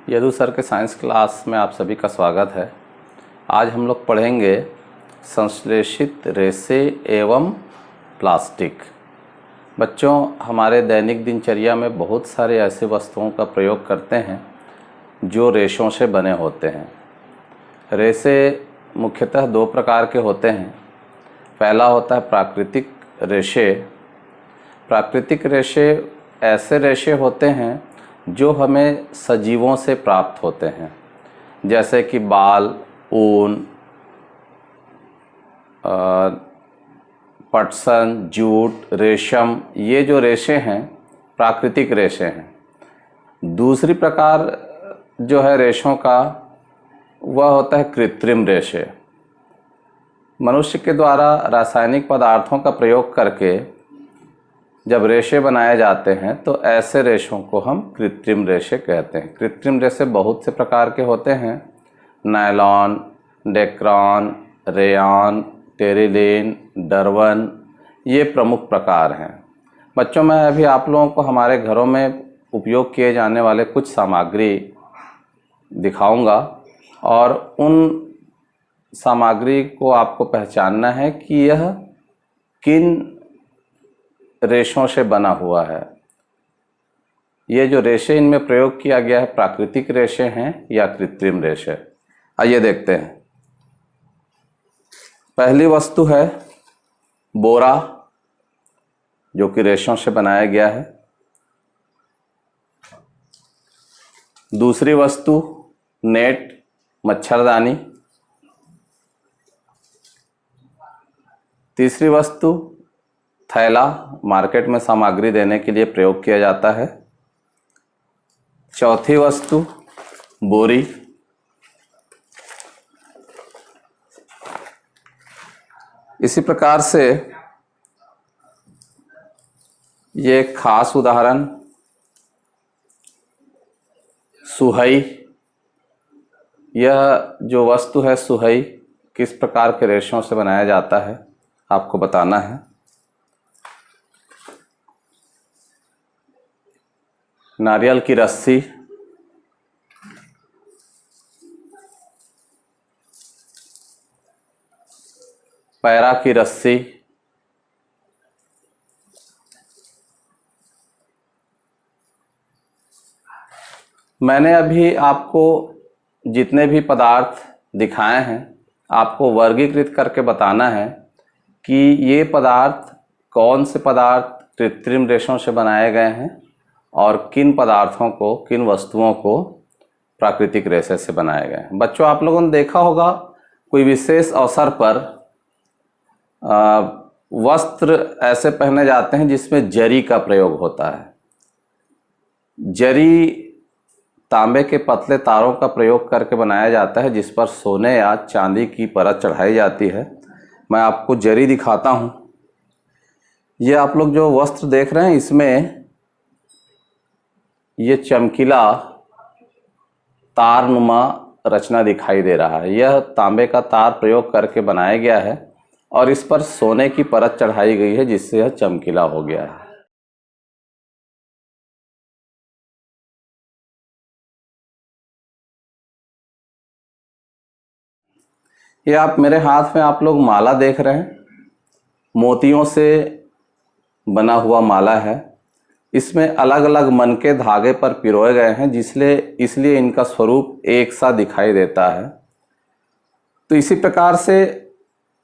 Yadu sir के science class में आप सभी का स्वागत है। आज हम लोग पढ़ेंगे संश्लेषित रेशे एवं प्लास्टिक। बच्चों, हमारे दैनिक दिनचर्या में बहुत सारे ऐसे वस्तुओं का प्रयोग करते हैं जो रेशों से बने होते हैं। रेशे मुख्यतः दो प्रकार के होते हैं। पहला होता है प्राकृतिक रेशे। प्राकृतिक रेशे ऐसे रेशे होते हैं जो हमें सजीवों से प्राप्त होते हैं, जैसे कि बाल, ऊन, पटसन, जूट, रेशम। ये जो रेशे हैं प्राकृतिक रेशे हैं। दूसरी प्रकार जो है रेशों का वह होता है कृत्रिम रेशे। मनुष्य के द्वारा रासायनिक पदार्थों का प्रयोग करके जब रेशे बनाए जाते हैं तो ऐसे रेशों को हम कृत्रिम रेशे कहते हैं। कृत्रिम रेशे बहुत से प्रकार के होते हैं। नायलॉन, डेक्रॉन, रेयॉन, टेरिलीन, डरवन, ये प्रमुख प्रकार हैं। बच्चों, मैं अभी आप लोगों को हमारे घरों में उपयोग किए जाने वाले कुछ सामग्री दिखाऊंगा और उन सामग्री को आपको पहचानना है कि यह किन रेशों से बना हुआ है। ये जो रेशे इनमें प्रयोग किया गया है प्राकृतिक रेशे हैं या कृत्रिम रेशे। आइए देखते हैं। पहली वस्तु है बोरा, जो कि रेशों से बनाया गया है। दूसरी वस्तु नेट, मच्छरदानी। तीसरी वस्तु थैला, मार्केट में सामग्री देने के लिए प्रयोग किया जाता है। चौथी वस्तु बोरी। इसी प्रकार से ये एक खास उदाहरण सुहई। यह जो वस्तु है सुहई किस प्रकार के रेशों से बनाया जाता है आपको बताना है। नारियल की रस्सी, पैरा की रस्सी, मैंने अभी आपको जितने भी पदार्थ दिखाए हैं आपको वर्गीकृत करके बताना है कि ये पदार्थ कौन से पदार्थ कृत्रिम रेशों से बनाए गए हैं और किन पदार्थों को, किन वस्तुओं को प्राकृतिक रेशे से बनाए गए हैं। बच्चों, आप लोगों ने देखा होगा कोई विशेष अवसर पर वस्त्र ऐसे पहने जाते हैं जिसमें जरी का प्रयोग होता है। जरी तांबे के पतले तारों का प्रयोग करके बनाया जाता है जिस पर सोने या चांदी की परत चढ़ाई जाती है। मैं आपको जरी दिखाता हूं। ये आप लोग जो वस्त्र देख रहे हैं इसमें ये चमकीला तारनुमा रचना दिखाई दे रहा है। यह तांबे का तार प्रयोग करके बनाया गया है और इस पर सोने की परत चढ़ाई गई है जिससे यह चमकीला हो गया है। ये आप मेरे हाथ में आप लोग माला देख रहे हैं, मोतियों से बना हुआ माला है। इसमें अलग अलग मन के धागे पर पिरोए गए हैं इसलिए इनका स्वरूप एक सा दिखाई देता है। तो इसी प्रकार से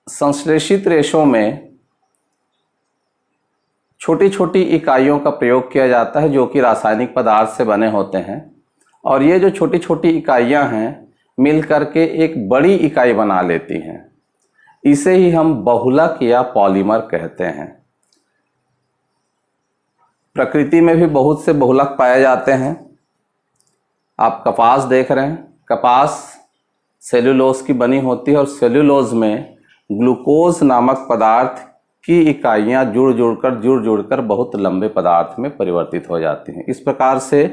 संश्लेषित रेशों में छोटी छोटी इकाइयों का प्रयोग किया जाता है जो कि रासायनिक पदार्थ से बने होते हैं और ये जो छोटी छोटी इकाइयां हैं मिल करके एक बड़ी इकाई बना लेती हैं। इसे ही हम बहुलक या पॉलीमर कहते हैं। प्रकृति में भी बहुत से बहुलक पाए जाते हैं। आप कपास देख रहे हैं। कपास सेल्यूलोज की बनी होती है और सेल्यूलोज में ग्लूकोज नामक पदार्थ की इकाइयां जुड़ जुड़कर बहुत लंबे पदार्थ में परिवर्तित हो जाती हैं। इस प्रकार से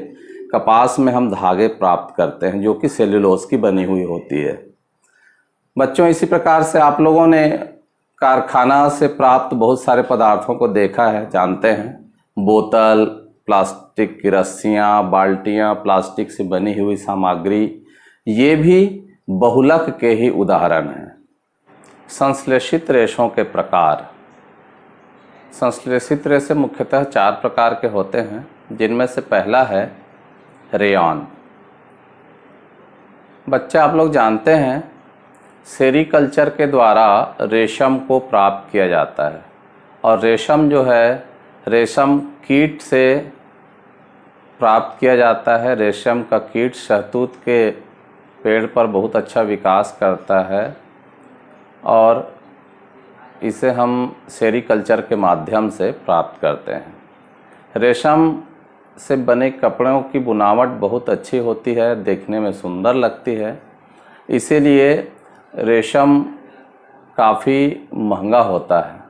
कपास में हम धागे प्राप्त करते हैं जो कि सेल्यूलोज की बनी हुई होती है। बच्चों, इसी प्रकार से आप लोगों ने कारखाना से प्राप्त बहुत सारे पदार्थों को देखा है, जानते हैं। बोतल, प्लास्टिक की रस्सियाँ, बाल्टियाँ, प्लास्टिक से बनी हुई सामग्री, ये भी बहुलक के ही उदाहरण हैं। संश्लेषित रेशों के प्रकार। संश्लेषित रेशे मुख्यतः 4 प्रकार के होते हैं, जिनमें से पहला है रेयॉन। बच्चे आप लोग जानते हैं सेरीकल्चर के द्वारा रेशम को प्राप्त किया जाता है, और रेशम जो है रेशम कीट से प्राप्त किया जाता है। रेशम का कीट शहतूत के पेड़ पर बहुत अच्छा विकास करता है और इसे हम सेरीकल्चर के माध्यम से प्राप्त करते हैं। रेशम से बने कपड़ों की बुनावट बहुत अच्छी होती है, देखने में सुंदर लगती है, इसीलिए रेशम काफ़ी महंगा होता है।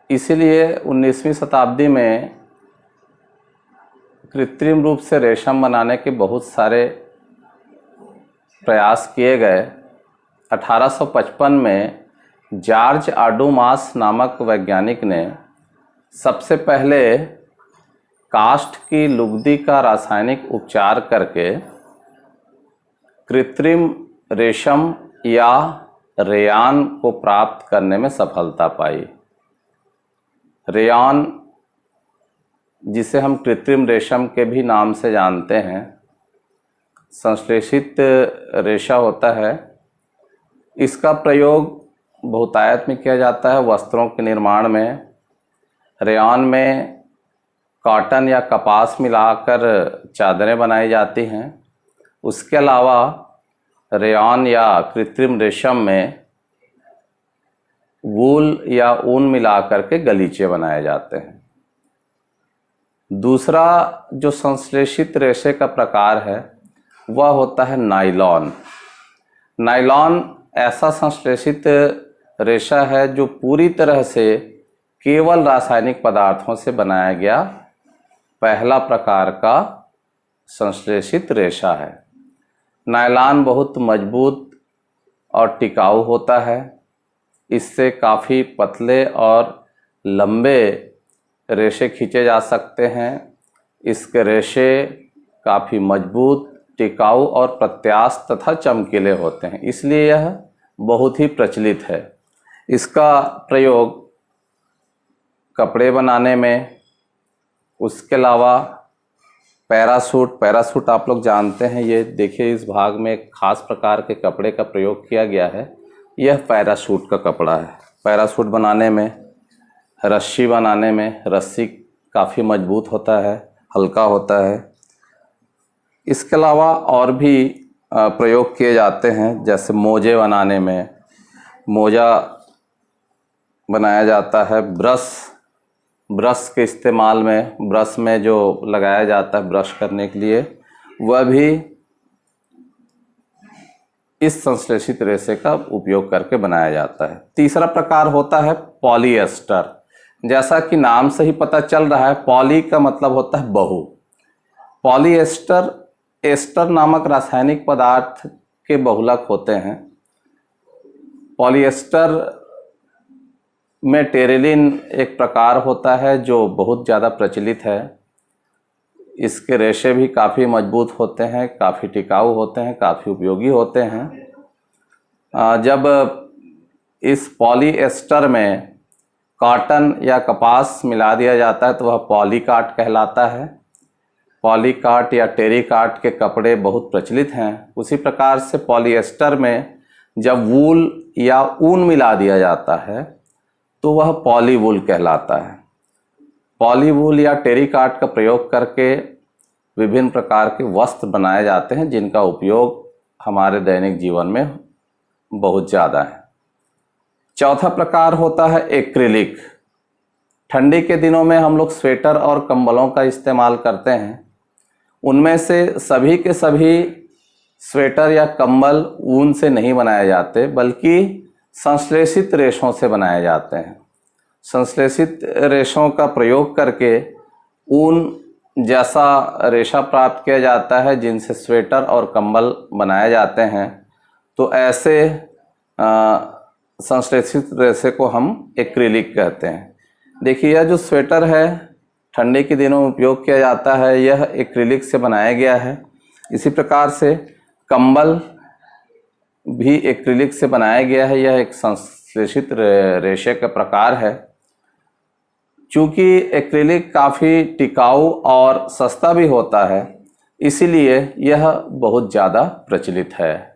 इसीलिए 19वीं शताब्दी में कृत्रिम रूप से रेशम बनाने के बहुत सारे प्रयास किए गए। 1855 में जॉर्ज आडुमास नामक वैज्ञानिक ने सबसे पहले काष्ठ की लुगदी का रासायनिक उपचार करके कृत्रिम रेशम या रेयान को प्राप्त करने में सफलता पाई। रेयान, जिसे हम कृत्रिम रेशम के भी नाम से जानते हैं, संश्लेषित रेशा होता है। इसका प्रयोग बहुतायत में किया जाता है वस्त्रों के निर्माण में। रेयान में कॉटन या कपास मिलाकर चादरें बनाई जाती हैं। उसके अलावा रेयान या कृत्रिम रेशम में वूल या ऊन मिलाकर के गलीचे बनाए जाते हैं। दूसरा जो संश्लेषित रेशे का प्रकार है वह होता है नायलॉन। नायलॉन ऐसा संश्लेषित रेशा है जो पूरी तरह से केवल रासायनिक पदार्थों से बनाया गया पहला प्रकार का संश्लेषित रेशा है। नायलॉन बहुत मजबूत और टिकाऊ होता है। इससे काफ़ी पतले और लंबे रेशे खींचे जा सकते हैं। इसके रेशे काफ़ी मजबूत, टिकाऊ और प्रत्यास्थ तथा चमकीले होते हैं, इसलिए यह बहुत ही प्रचलित है। इसका प्रयोग कपड़े बनाने में, उसके अलावा पैरासूट आप लोग जानते हैं। ये देखिए, इस भाग में एक खास प्रकार के कपड़े का प्रयोग किया गया है। यह पैरासूट का कपड़ा है। पैरासूट बनाने में, रस्सी बनाने में, रस्सी काफ़ी मजबूत होता है, हल्का होता है। इसके अलावा और भी प्रयोग किए जाते हैं, जैसे मोजे बनाने में मोजा बनाया जाता है। ब्रश के इस्तेमाल में, ब्रश में जो लगाया जाता है ब्रश करने के लिए, वह भी इस संश्लेषित रेशे का उपयोग करके बनाया जाता है। तीसरा प्रकार होता है पॉलीएस्टर। जैसा कि नाम से ही पता चल रहा है, पॉली का मतलब होता है बहु। पॉलीएस्टर एस्टर नामक रासायनिक पदार्थ के बहुलक होते हैं। पॉलीएस्टर में टेरिलिन एक प्रकार होता है जो बहुत ज़्यादा प्रचलित है। इसके रेशे भी काफ़ी मजबूत होते हैं, काफ़ी टिकाऊ होते हैं, काफ़ी उपयोगी होते हैं। जब इस पॉलीएस्टर में कॉटन या कपास मिला दिया जाता है तो वह पॉलीकाट कहलाता है। पॉलीकाट या टेरिकाट के कपड़े बहुत प्रचलित हैं। उसी प्रकार से पॉलीएस्टर में जब वूल या ऊन मिला दिया जाता है तो वह पॉलीवूल कहलाता है। पॉलीवूल या टेरिकाट का प्रयोग करके विभिन्न प्रकार के वस्त्र बनाए जाते हैं, जिनका उपयोग हमारे दैनिक जीवन में बहुत ज़्यादा है। चौथा प्रकार होता है एक्रिलिक। ठंडी के दिनों में हम लोग स्वेटर और कंबलों का इस्तेमाल करते हैं। उनमें से सभी के सभी स्वेटर या कंबल ऊन से नहीं बनाए जाते, बल्कि संश्लेषित रेशों से बनाए जाते हैं। संश्लेषित रेशों का प्रयोग करके ऊन जैसा रेशा प्राप्त किया जाता है, जिनसे स्वेटर और कंबल बनाए जाते हैं। तो ऐसे संश्लेषित रेशे को हम एक्रिलिक कहते हैं। देखिए, यह जो स्वेटर है ठंडी के दिनों में उपयोग किया जाता है, यह एक्रिलिक से बनाया गया है। इसी प्रकार से कंबल भी एक्रिलिक से बनाया गया है, यह एक संश्लेषित रेशे का प्रकार है। चूँकि एक्रिलिक काफ़ी टिकाऊ और सस्ता भी होता है, इसीलिए यह बहुत ज़्यादा प्रचलित है।